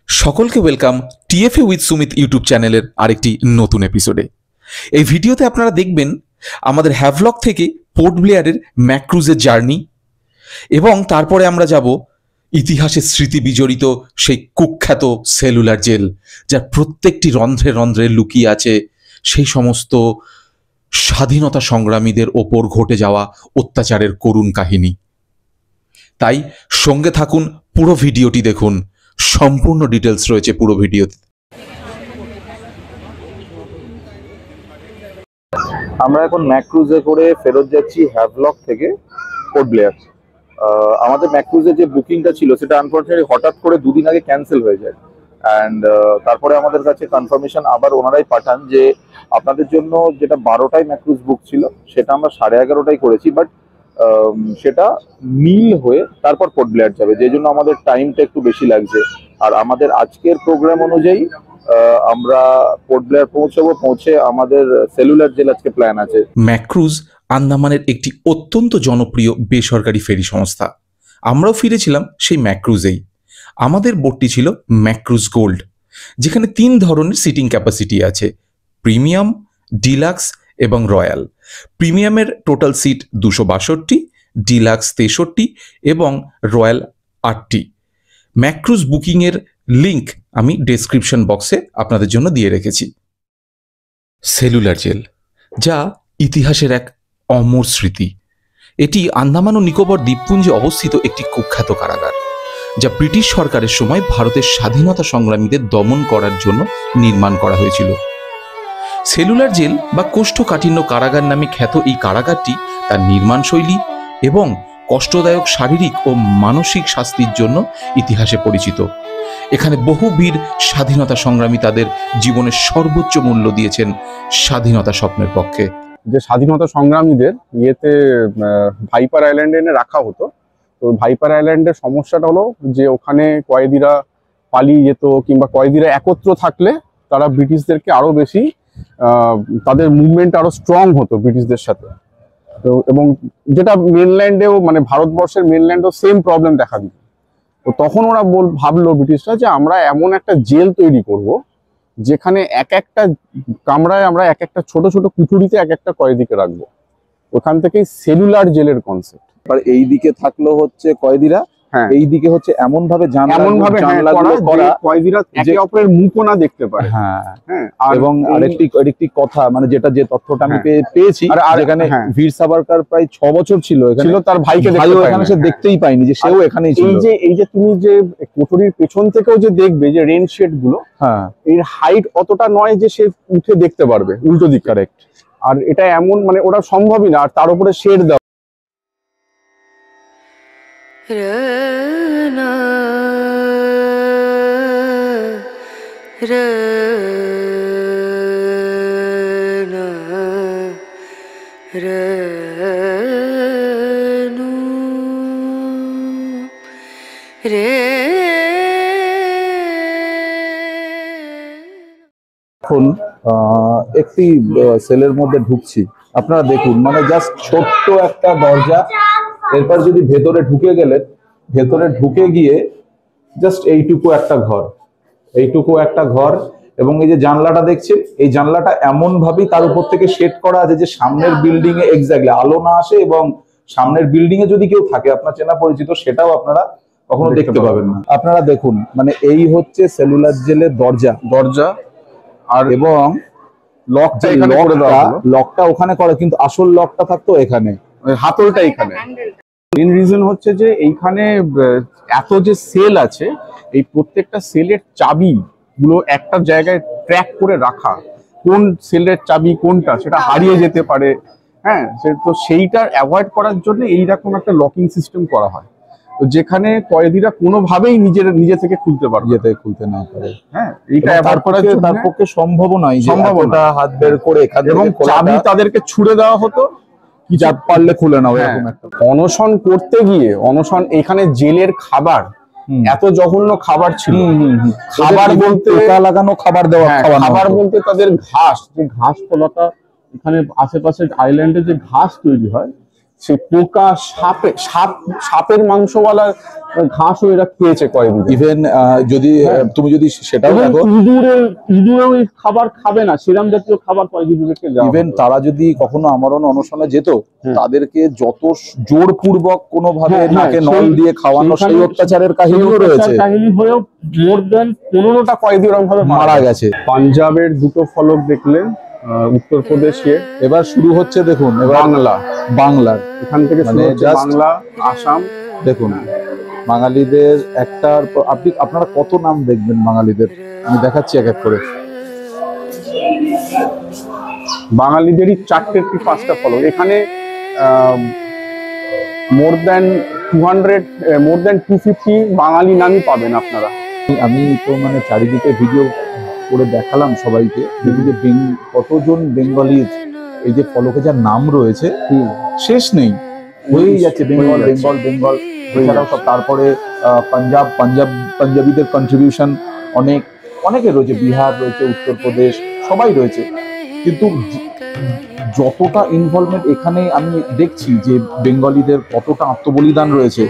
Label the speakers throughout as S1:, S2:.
S1: সকলকে welcome TFA with Sumit YouTube চ্যানেলের আরেকটি নতুন এপিসোডে। এই ভিডিওতে আপনারা দেখবেন আমাদের হ্যাভলক থেকে পোর্ট ব্লেয়ারের ম্যাক্রুজের জার্নি, এবং তারপরে আমরা যাব ইতিহাসের স্মৃতি বিজড়িত সেই কুখ্যাত সেলুলার জেল, যার প্রত্যেকটি রন্ধ্রে রন্ধ্রে লুকিয়ে আছে সেই সমস্ত স্বাধীনতা সংগ্রামীদের ওপর ঘটে যাওয়া অত্যাচারের করুণ কাহিনী। তাই সঙ্গে থাকুন, পুরো ভিডিওটি দেখুন, সম্পূর্ণ ডিটেলস রয়েছে পুরো ভিডিওতে।
S2: আমরা এখন ম্যাক্রুজে করে ফেরত যাচ্ছি হ্যাভলক থেকে পোর্ট ব্লেয়ার। আমাদের ম্যাক্রুজের যে বুকিংটা ছিল সেটা আনফরচুনেটলি হঠাৎ করে দুদিন আগে ক্যান্সেল হয়ে যায়। অ্যান্ড তারপরে আমাদের কাছে কনফার্মেশন আবার ওনারাই পাঠান যে আপনাদের জন্য যেটা 12টায় ম্যাক্রুজ বুক ছিল সেটা আমরা 11:30টায় করেছি, বাট সেটা মিল হয়ে তারপর পোর্ট ব্লেয়ার যাবে, যে জন্য আমাদের টাইমটা একটু বেশি লাগছে। আর আমাদের আজকের প্রোগ্রাম অনুযায়ী আমরা পোর্ট ব্লেয়ার পৌঁছে আমাদের সেলুলার জেল আজকে প্ল্যান আছে।
S1: ম্যাক্রুজ আন্দামানের একটি অত্যন্ত জনপ্রিয় বেসরকারি ফেরি সংস্থা। আমরাও ফিরেছিলাম সেই ম্যাক্রুজেই। আমাদের বোটটি ছিল ম্যাক্রুজ গোল্ড, যেখানে 3 ধরনের সিটিং ক্যাপাসিটি আছে: প্রিমিয়াম, ডিলাক্স এবং রয়্যাল। প্রিমিয়ামের টোটাল সিট 262, ডিলাক্স 63 এবং রয়্যাল 8টি। ম্যাক্রুজ বুকিংয়ের লিঙ্ক আমি ডেসক্রিপশন বক্সে আপনাদের জন্য দিয়ে রেখেছি। সেলুলার জেল, যা ইতিহাসের এক অমর স্মৃতি। এটি আন্দামান ও নিকোবর দ্বীপপুঞ্জে অবস্থিত একটি কুখ্যাত কারাগার, যা ব্রিটিশ সরকারের সময় ভারতের স্বাধীনতা সংগ্রামীদের দমন করার জন্য নির্মাণ করা হয়েছিল। সেলুলার জেল বা কোষ্ঠকাঠিন্য কারাগার নামে খ্যাত এই কারাগারটি তার নির্মাণশৈলী এবং কষ্টদায়ক শারীরিক ও মানসিক শাস্তির জন্য ইতিহাসে পরিচিত। এখানে বহু বীর স্বাধীনতা সংগ্রামী তাদের জীবনের সর্বোচ্চ মূল্য দিয়েছেন স্বাধীনতা স্বপ্নের পক্ষে।
S3: যে স্বাধীনতা সংগ্রামীদের ভাইপার আইল্যান্ডে এনে রাখা হতো। তো ভাইপার আইল্যান্ডের সমস্যাটা হলো যে ওখানে কয়েদিরা পালিয়ে যেত, কিংবা কয়েদিরা একত্র থাকলে তারা ব্রিটিশদেরকে আরো বেশি তাদের মুভমেন্ট আরো স্ট্রং হতো ব্রিটিশদের সাথে। তো এবং যেটা মেনল্যান্ডেও, মানে ভারতবর্ষের মেনল্যান্ডেও সেম প্রবলেম দেখা দিত। তো তখন ওরা ভাবলো ব্রিটিশরা যে আমরা এমন একটা জেল তৈরি করব যেখানে এক একটা কামরায় আমরা এক একটা ছোট ছোট কুঠুরিতে এক একটা কয়েদিকে রাখবো। ওখান থেকেই সেলুলার জেলের কনসেপ্ট।
S2: আর এই দিকে থাকলো হচ্ছে কয়েদিরা,
S3: হ্যাঁ,
S2: এই দিকে হচ্ছে এমন ভাবে
S3: কয়েদিরা একে অপরের মুখও না দেখতে পারে।
S2: হ্যাঁ,
S3: হ্যাঁ।
S2: এবং আরেকটি কথা, মানে যে তথ্যটা আমি পেয়েছি, যেখানে বীর সাভারকার প্রায় 6 বছর ছিল এখানে,
S3: তার ভাইকে
S2: এখানে সে দেখতেই পাইনি যে সেও এখানেই ছিল।
S3: এই যে তুমি যে কোঠরির পেছন থেকেও যে দেখবে যে রেন শেড গুলো,
S2: হ্যাঁ,
S3: এর হাইট অতটা নয় যে সে উঠে দেখতে পারবে উল্টো দিক। কারেক্ট। আর এটা এমন, মানে ওটা সম্ভবই না। আর তার উপরে শেড দেওয়া।
S2: এখন একটি সেলের মধ্যে ঢুকছি, আপনারা দেখুন, মানে জাস্ট ছোট্ট একটা দরজা, এরপর যদি ভেতরে ঢুকে গিয়ে জাস্ট এইটুকু একটা ঘর, এবং এই যে জানলাটা দেখছেন, এই জানলাটা এমন ভাবেই তার উপর থেকে সেট করা আছে যে সামনের বিল্ডিং এ এক্স্যাক্টলি আলো না আসে, এবং সামনের বিল্ডিং এ যদি কেউ থাকে আপনার চেনা পরিচিত, সেটাও আপনারা কখনো দেখতে পাবেন না। আপনারা দেখুন, মানে এই হচ্ছে সেলুলার জেলের দরজা, আর এবং লকটা ওখানে করে, কিন্তু আসল লকটা থাকতো এখানে,
S3: হাতলটা এখানে। মেন রিজন হচ্ছে যে এইখানে এত যে সেল আছে, এই প্রত্যেকটা সেলের চাবি গুলো একটা জায়গায় ট্র্যাক করে রাখা, কোন সেলের চাবি কোনটা সেটা হারিয়ে যেতে পারে। হ্যাঁ, তো সেইটার অ্যাভয়েড করার জন্য এইরকম একটা লকিং সিস্টেম করা হয়, তো যেখানে কয়েদিরা কোনোভাবেই নিজে থেকে খুলতে
S2: খুলতে না পারে।
S3: হ্যাঁ, এইটা অ্যাভয়েড করার জন্য
S2: তার পক্ষে সম্ভব নয় হাত বের করে,
S3: এবং চাবি তাদেরকে ছুড়ে দেওয়া হতো,
S2: কি যা পারলে খুলে নাও, এরকম একটা।
S3: অনশন করতে গিয়ে এখানে জেলের খাবার এত জঘন্য খাবার ছিল। খাবার বলতে
S2: লাগানো খাবার দেওয়া,
S3: খাবার বলতে তাদের ঘাস ফলাটা, এখানে আশেপাশে আইল্যান্ডে যে ঘাস তৈরি হয়, সে পোকা, সাপের মাংসওয়ালা ঘাসও এরা খেয়েছে কয়েকদিন।
S1: ইভেন যদি তুমি যদি সেটাও দেখো,
S3: ইঁদুরেও এই খাবার খাবে না, সেরাম জাতীয় খাবার কয়েকদিনকে দেওয়া।
S1: ইভেন তারা যদি কখনো আমরণ অনশনে যেত, তাদেরকে যত জোরপূর্বক কোনোভাবে নাকে নল দিয়ে খাওয়ানো, সেই অত্যাচারের কাহিনীও রয়েছে।
S3: কাহিনী হয়েও মোর দেন 15টা কয়েদি ওরকম ভাবে
S1: মারা গেছে।
S3: পাঞ্জাবের দুটো ফলক দেখলেন, উত্তরপ্রদেশে
S1: এবার শুরু হচ্ছে, দেখুন এবার বাংলার
S3: এখান থেকে শুরু হচ্ছে বাংলা, আসাম।
S1: দেখুন বাঙালিদের একটার পর আপনারা কত নাম দেখবেন বাঙালিদের, আমি দেখাচ্ছি এক এক করে।
S3: বাঙালিদেরই 4টে কি 5টা ফলক এখানে। মোর দেন 250 বাঙালি নামই পাবেন আপনারা।
S1: আমি তো মানে চারিদিকে ভিডিও করে দেখালাম সবাইকে, যে কতজন বেঙ্গলি এই যে ফলকে যার নাম রয়েছে শেষ নেই, হয়েই যাচ্ছে বেঙ্গল বেঙ্গল বেঙ্গল। এছাড়াও সব তারপরে পাঞ্জাবিদের কন্ট্রিবিউশন অনেকের রয়েছে, বিহার রয়েছে, উত্তরপ্রদেশ, সবাই রয়েছে। কিন্তু যতটা ইনভলভমেন্ট এখানে আমি দেখছি যে বেঙ্গলিদের কতটা আত্মবলিদান রয়েছে,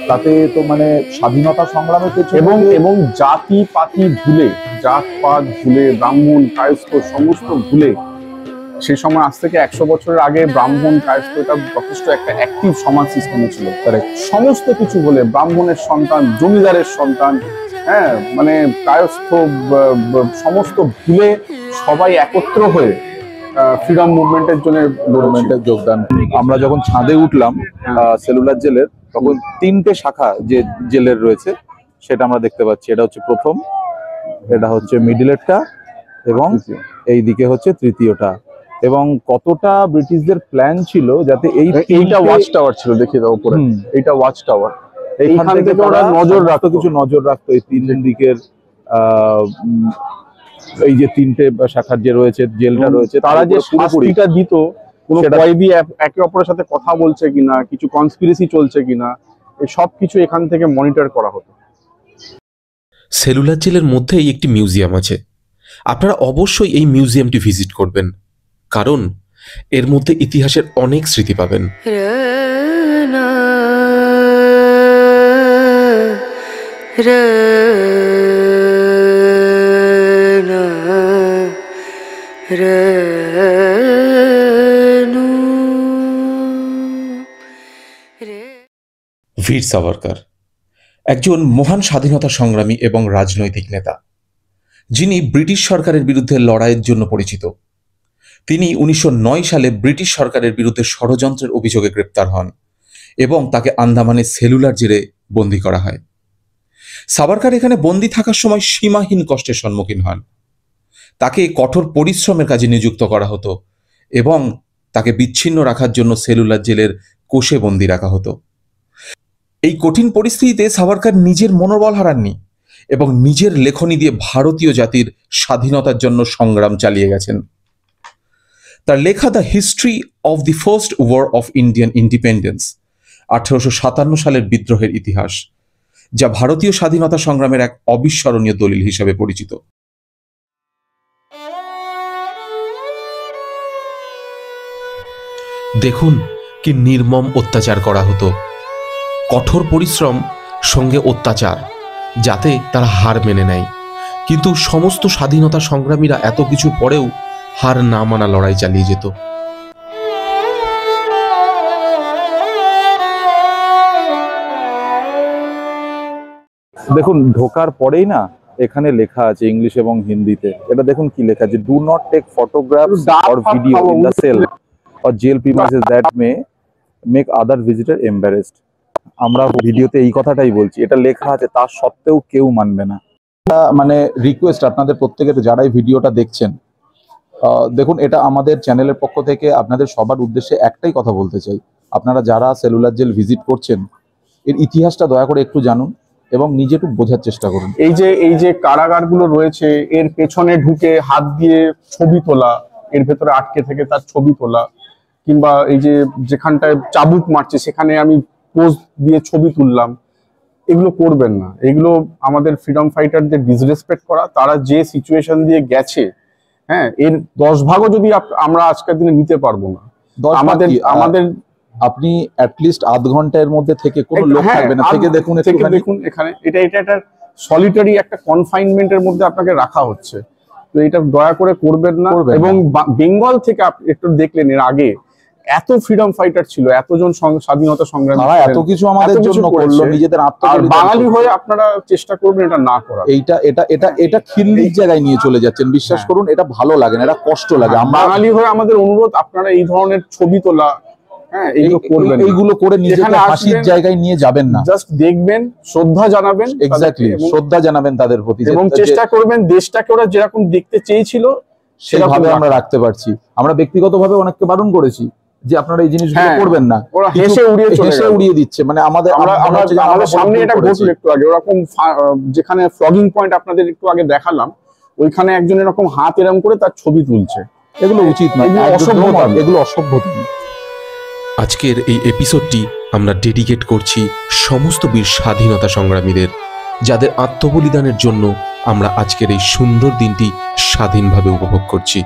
S1: তাতে তো মানে স্বাধীনতা সংগ্রামের
S3: এবং জাতি পাতি ভুলে, জাত পাত ভুলে, ব্রাহ্মণ কায়স্থ সমস্ত ভুলে, সেই সময় আজ থেকে 100 বছরের আগে ব্রাহ্মণ কায়স্থ এটা যথেষ্ট একটা অ্যাক্টিভ সমাজ সিস্টেমে ছিল। সমস্ত কিছু বলে ব্রাহ্মণের সন্তান, জমিদারের সন্তান, হ্যাঁ মানে কায়স্থ সমস্ত ভুলে সবাই একত্র হয়ে ফ্রিডম মুভমেন্টের জন্য
S1: যোগদান। আমরা যখন ছাদে উঠলাম সেলুলার জেলের, তখন 3টে শাখা যে জেলের রয়েছে সেটা আমরা দেখতে পাচ্ছি। এটা হচ্ছে প্রথম, এটা হচ্ছে মিডিলেরটা, এবং এই দিকে হচ্ছে তৃতীয়টা। এবং কতটা ব্রিটিশদের প্ল্যান ছিল যাতে
S3: এইটা ওয়াচ টাওয়ার ছিল, দেখিয়ে দাও উপরে, এইটা ওয়াচ টাওয়ার।
S1: এইখান থেকে ওরা নজর রাখতো, কিছু নজর রাখতো এই 3 দিকের। এই যে 3টে শাখার যে রয়েছে জেলটা রয়েছে,
S3: তারা যে শাস্তিটা দিত, কোনো কয়েদি একে অপরের সাথে কথা বলছে কিনা, কিছু কনস্পিরেসি চলছে কিনা, এই সব কিছু এখান থেকে মনিটর করা হতো।
S4: সেলুলার জেলের মধ্যেই একটি মিউজিয়াম আছে, আপনারা অবশ্যই এই মিউজিয়ামটি ভিজিট করবেন, কারণ এর মধ্যে ইতিহাসের অনেক স্মৃতি পাবেন। বীর সাভারকর একজন মহান স্বাধীনতা সংগ্রামী এবং রাজনৈতিক নেতা, যিনি ব্রিটিশ সরকারের বিরুদ্ধে লড়াইয়ের জন্য পরিচিত। তিনি 1909 সালে ব্রিটিশ সরকারের বিরুদ্ধে ষড়যন্ত্রের অভিযোগে গ্রেপ্তার হন এবং তাকে আন্দামানের সেলুলার জেলে বন্দী করা হয়। সাভারকর এখানে বন্দী থাকার সময় সীমাহীন কষ্টের সম্মুখীন হন। তাকে কঠোর পরিশ্রমের কাজে নিযুক্ত করা হতো এবং তাকে বিচ্ছিন্ন রাখার জন্য সেলুলার জেলের কোষে বন্দী রাখা হতো। এই কঠিন পরিস্থিতিতে সাভারকর নিজের মনোবল হারাননি এবং নিজের লেখনী দিয়ে ভারতীয় জাতির স্বাধীনতার জন্য সংগ্রাম চালিয়ে গেছেন। তার লেখা the history of the first war of Indian independence 1857 সালের বিদ্রোহের ইতিহাস, যা ভারতীয় স্বাধীনতা সংগ্রামের এক অবিস্মরণীয় দলিল হিসেবে পরিচিত। দেখুন কি নির্মম অত্যাচার করা হতো, কঠোর পরিশ্রম সঙ্গে অত্যাচার, যাতে তারা হার মেনে নেয়। কিন্তু সমস্ত স্বাধীনতা সংগ্রামীরা এত কিছুর পরেও হার না মানা লড়াই চালিয়ে যেত।
S2: দেখুন ঢোকার পরেই না এখানে লেখা আছে ইংলিশ এবং হিন্দিতে, এটা দেখুন কি লেখা আছে, do not take photographs or video in the cell or jail premises that may make other visitor embarrassed. আমরা ভিডিওতে এই কথাটাই বলছি, এটা লেখা আছে, তা সত্ত্বেও কেউ মানবে না। মানে রিকোয়েস্ট আপনাদের প্রত্যেকের, যারাই ভিডিওটা দেখছেন, দেখুন এটা আমাদের চ্যানেলের পক্ষ থেকে আপনাদের সবার উদ্দেশ্যে একটাই কথা বলতে চাই, আপনারা যারা সেলুলার জেল ভিজিট করছেন এর ইতিহাসটা দয়া করে একটু জানুন এবং নিজে একটু বোঝার চেষ্টা করুন।
S3: এই যে কারাগারগুলো রয়েছে, এর পেছনে ঢুকে হাত দিয়ে ছবি তোলা, এর ভেতরে আটকে থেকে তার ছবি তোলা, কিংবা এই যে যেখানটায় চাবুক মারছে সেখানে আমি পোজ দিয়ে ছবি তুললাম, এগুলো করবেন না। এগুলো আমাদের ফ্রিডম ফাইটারদের ডিসরেসপেক্ট করা। তারা যে সিচুয়েশন দিয়ে গেছে, হ্যাঁ, এর 10 ভাগও যদি আমরা আজকের দিনে নিতে পারবো না। আমাদের
S2: আপনি অ্যাটলিস্ট আধ ঘন্টার মধ্যে থেকে কোনো লোক
S3: হ্যাঁ,
S2: থাকবে না, থেকে দেখুন
S3: থেকে
S2: একটুখানি।
S3: দেখুন এখানে এটা সলিটারি একটা কনফাইনমেন্টের মধ্যে আপনাকে রাখা হচ্ছে। তো এটা দয়া করে করবেন না।
S2: করবেন না।
S3: এবং বেঙ্গল থেকে আপনি একটু দেখলেন এর আগে এত ফ্রিডম ফাইটার ছিল, এতজন স্বাধীনতা সংগ্রামী
S2: তারা এত
S3: ছিলেন,
S2: কিছু আমাদের
S3: এত কিছু
S2: জন্য করলো,
S3: করেছে।
S2: নিজেদের
S3: আর
S2: আত্মবলিদান
S3: বাঙালি
S2: করলো।
S3: হয়ে আপনারা চেষ্টা করবেন এটা না করার।
S2: এইটা এটা এটা এটা খিল্লির জায়গায় নিয়ে চলে যাচ্ছেন, বিশ্বাস
S3: হ্যাঁ।
S2: করুন, এটা ভালো লাগে না, এটা কষ্ট লাগে। আমরা
S3: বাঙালি হয়ে আমাদের অনুরোধ, আপনারা এই ধরনের ছবি তোলা, হ্যাঁ, এইগুলো করবেন না।
S2: এইগুলো করে নিজেকে
S3: যেখানে
S2: হাসির
S3: আসবেন,
S2: জায়গায় নিয়ে যাবেন না।
S3: জাস্ট দেখবেন, শ্রদ্ধা জানাবেন
S2: এক্স্যাক্টলি,
S3: তাদেরকে, এবং-
S2: শ্রদ্ধা জানাবেন তাদের প্রতি,
S3: এবং চেষ্টা করবেন দেশটাকে ওরা যেরকম দেখতে চেয়েছিল
S2: সেভাবে
S3: সেরকম
S2: আমরা রাখতে পারছি। আমরা ব্যক্তিগতভাবে অনেককে বারণ করেছি যে আপনারা এই জিনিসগুলো
S3: হ্যাঁ,
S2: করবেন না,
S3: ওরা
S2: কিন্তু
S3: হেসে উড়িয়ে চলে
S2: হেসে
S3: গেল।
S2: উড়িয়ে দিচ্ছে। মানে আমাদের মনে হচ্ছে যে আমরা
S3: আমাদের সামনে
S2: ভুল
S3: এটা
S2: করেছি।
S3: ঘটলো একটু আগে, ওরকম যেখানে ফ্লগিং পয়েন্ট আপনাদের একটু আগে দেখালাম, ওইখানে একজন এরকম হাত এরকম করে তার ছবি তুলছে।
S2: এগুলো উচিত নয়,
S3: এগুলো
S2: একদম
S3: অসভ্যতা।
S2: এগুলো অসভ্যতা।
S4: আজকের এই এপিসোডটি আমরা ডেডিকেট করছি সমস্ত বীর স্বাধীনতা সংগ্রামীদের, যাদের আত্মবলিদানের জন্য আমরা আজকের এই সুন্দর দিনটি স্বাধীনভাবে উপভোগ করছি।